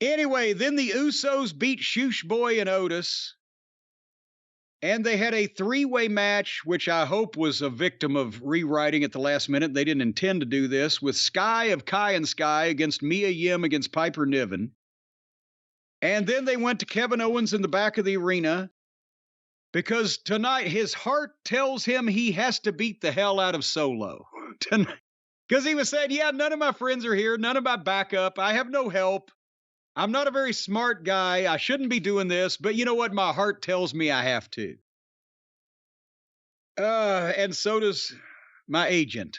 Anyway, then the Usos beat Shoosh Boy and Otis. And they had a three-way match, which I hope was a victim of rewriting at the last minute. They didn't intend to do this, with Sky of Kai and Sky against Mia Yim against Piper Niven. And then they went to Kevin Owens in the back of the arena because tonight his heart tells him he has to beat the hell out of Solo. Because he was saying, yeah, none of my friends are here, none of my backup, I have no help. I'm not a very smart guy. I shouldn't be doing this, but you know what? My heart tells me I have to. And so does my agent.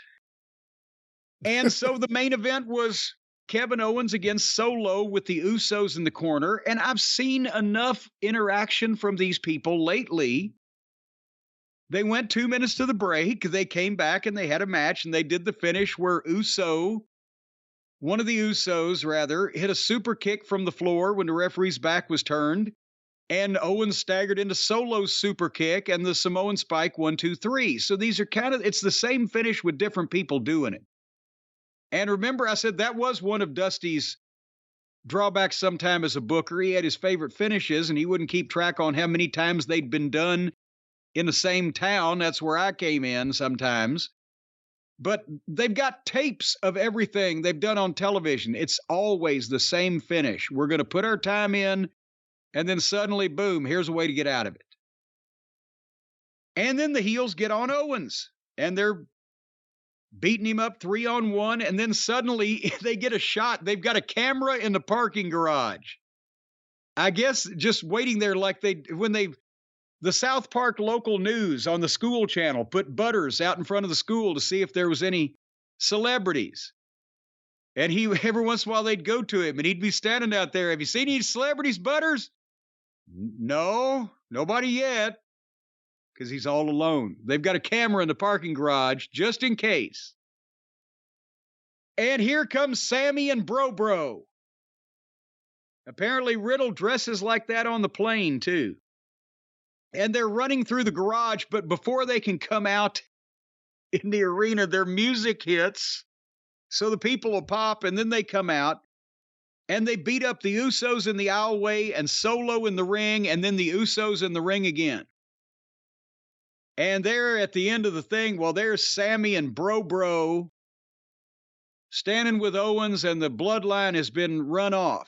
And so the main event was Kevin Owens against Solo with the Usos in the corner. And I've seen enough interaction from these people lately. They went 2 minutes to the break. They came back and they had a match and they did the finish where one of the Usos, rather, hit a super kick from the floor when the referee's back was turned, and Owens staggered into Solo's super kick and the Samoan Spike 1, 2, 3. So these are it's the same finish with different people doing it. And remember, I said that was one of Dusty's drawbacks sometime as a booker. He had his favorite finishes, and he wouldn't keep track on how many times they'd been done in the same town. That's where I came in sometimes. But they've got tapes of everything they've done on television. It's always the same finish. We're going to put our time in, and then suddenly, boom, here's a way to get out of it. And then the heels get on Owens, and they're beating him up 3-on-1, and then suddenly they get a shot. They've got a camera in the parking garage. I guess just waiting there like the South Park local news on the school channel put Butters out in front of the school to see if there was any celebrities. And every once in a while they'd go to him and he'd be standing out there. Have you seen any celebrities, Butters? No, nobody yet. Because he's all alone. They've got a camera in the parking garage just in case. And here comes Sammy and Bro. Apparently Riddle dresses like that on the plane too. And they're running through the garage, but before they can come out in the arena, their music hits. So the people will pop, and then they come out, and they beat up the Usos in the aisleway and Solo in the ring, and then the Usos in the ring again. And there at the end of the thing, well, there's Sammy and Bro standing with Owens, and the bloodline has been run off.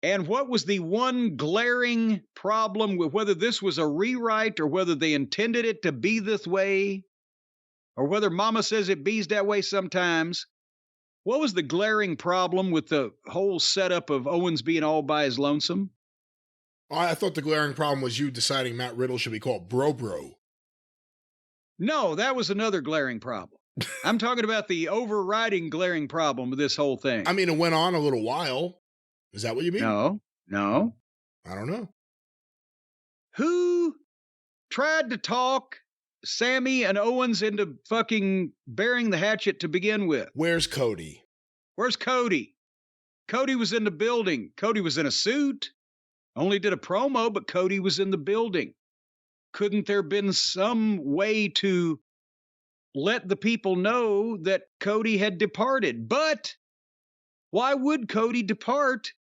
And what was the one glaring problem with whether this was a rewrite or whether they intended it to be this way or whether Mama says it bees that way sometimes? What was the glaring problem with the whole setup of Owens being all by his lonesome? I thought the glaring problem was you deciding Matt Riddle should be called Bro. No, that was another glaring problem. I'm talking about the overriding glaring problem with this whole thing. I mean, it went on a little while. Is that what you mean? No. I don't know. Who tried to talk Sammy and Owens into fucking bearing the hatchet to begin with? Where's Cody? Where's Cody? Cody was in the building. Cody was in a suit. Only did a promo, but Cody was in the building. Couldn't there been some way to let the people know that Cody had departed? But why would Cody depart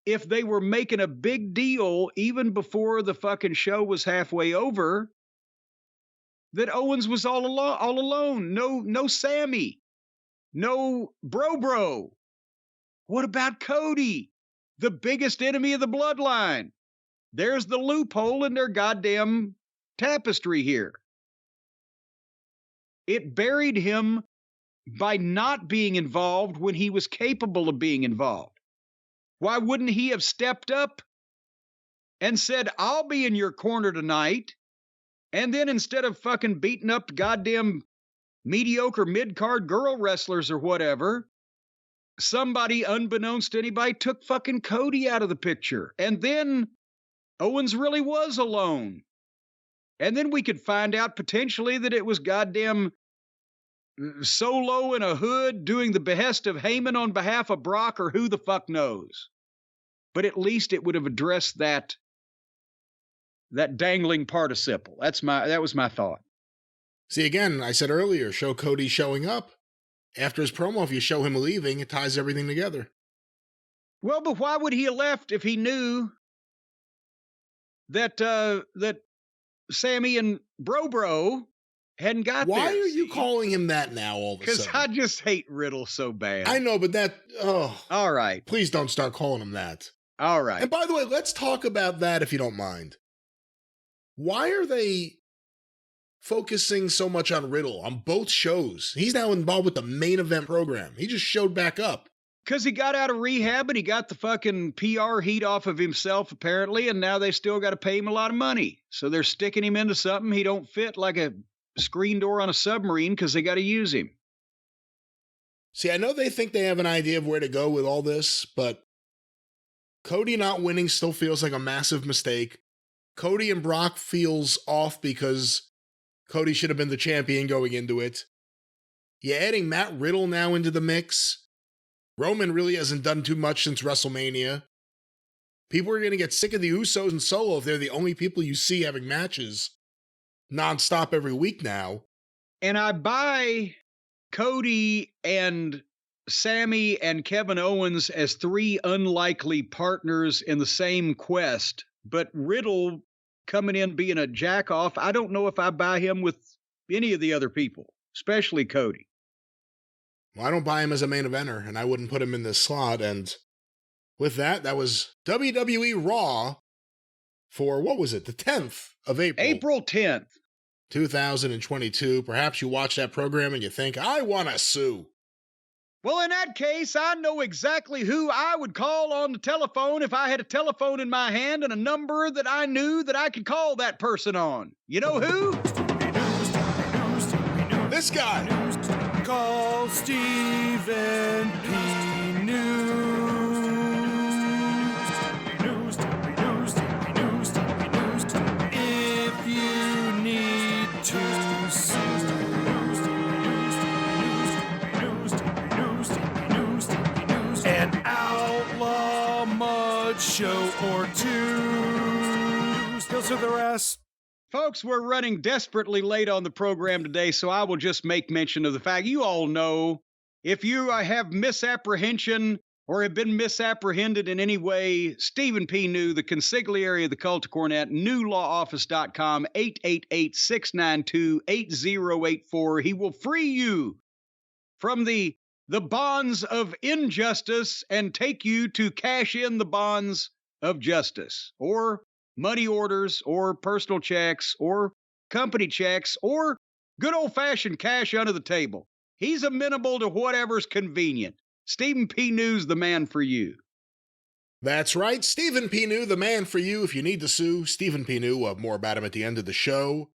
if they were making a big deal even before the fucking show was halfway over that Owens was all alone? No Sammy. No Bro. What about Cody? The biggest enemy of the bloodline. There's the loophole in their goddamn tapestry here. It buried him by not being involved when he was capable of being involved. Why wouldn't he have stepped up and said, I'll be in your corner tonight, and then instead of fucking beating up goddamn mediocre mid-card girl wrestlers or whatever, somebody, unbeknownst to anybody, took fucking Cody out of the picture. And then Owens really was alone. And then we could find out potentially that it was goddamn Solo in a hood doing the behest of Heyman on behalf of Brock, or who the fuck knows. But at least it would have addressed that dangling participle. That was my thought. See, again, I said earlier, show Cody showing up. After his promo, if you show him leaving, it ties everything together. Well, but why would he have left if he knew that Sammy and Bro hadn't got Why there? are you calling him that now all of a Because sudden? I just hate Riddle so bad. I know, but All right. Please don't start calling him that. All right. And by the way, let's talk about that if you don't mind. Why are they focusing so much on Riddle on both shows? He's now involved with the main event program. He just showed back up. Because he got out of rehab and he got the fucking PR heat off of himself, apparently, and now they still got to pay him a lot of money. So they're sticking him into something he don't fit like a screen door on a submarine because they got to use him. See, I know they think they have an idea of where to go with all this, but Cody not winning still feels like a massive mistake. Cody and Brock feels off because Cody should have been the champion going into it. You're adding Matt Riddle now into the mix. Roman really hasn't done too much since WrestleMania. People are going to get sick of the Usos and Solo if they're the only people you see having matches nonstop every week now. And I buy Cody and Sammy and Kevin Owens as three unlikely partners in the same quest, but Riddle coming in being a jack-off, I don't know if I buy him with any of the other people, especially Cody. Well, I don't buy him as a main eventer, and I wouldn't put him in this slot. And with that, that was WWE Raw for, what was it, the 10th of April. April 10th. 2022. Perhaps you watch that program and you think, I want to sue. Well, in that case, I know exactly who I would call on the telephone if I had a telephone in my hand and a number that I knew that I could call that person on. You know who? This guy. Call Stephen P. News. If you need to sue. An outlaw mud show or two. Still to the rest. Folks, we're running desperately late on the program today, so I will just make mention of the fact you all know if you have misapprehension or have been misapprehended in any way, Stephen P. New, the consigliere of the cult of Cornette, newlawoffice.com, 888-692-8084. He will free you from the bonds of injustice and take you to cash in the bonds of justice, or money orders, or personal checks, or company checks, or good old-fashioned cash under the table. He's amenable to whatever's convenient. Stephen P. New's the man for you. That's right, Stephen P. New, the man for you if you need to sue. Stephen P. New, more about him at the end of the show.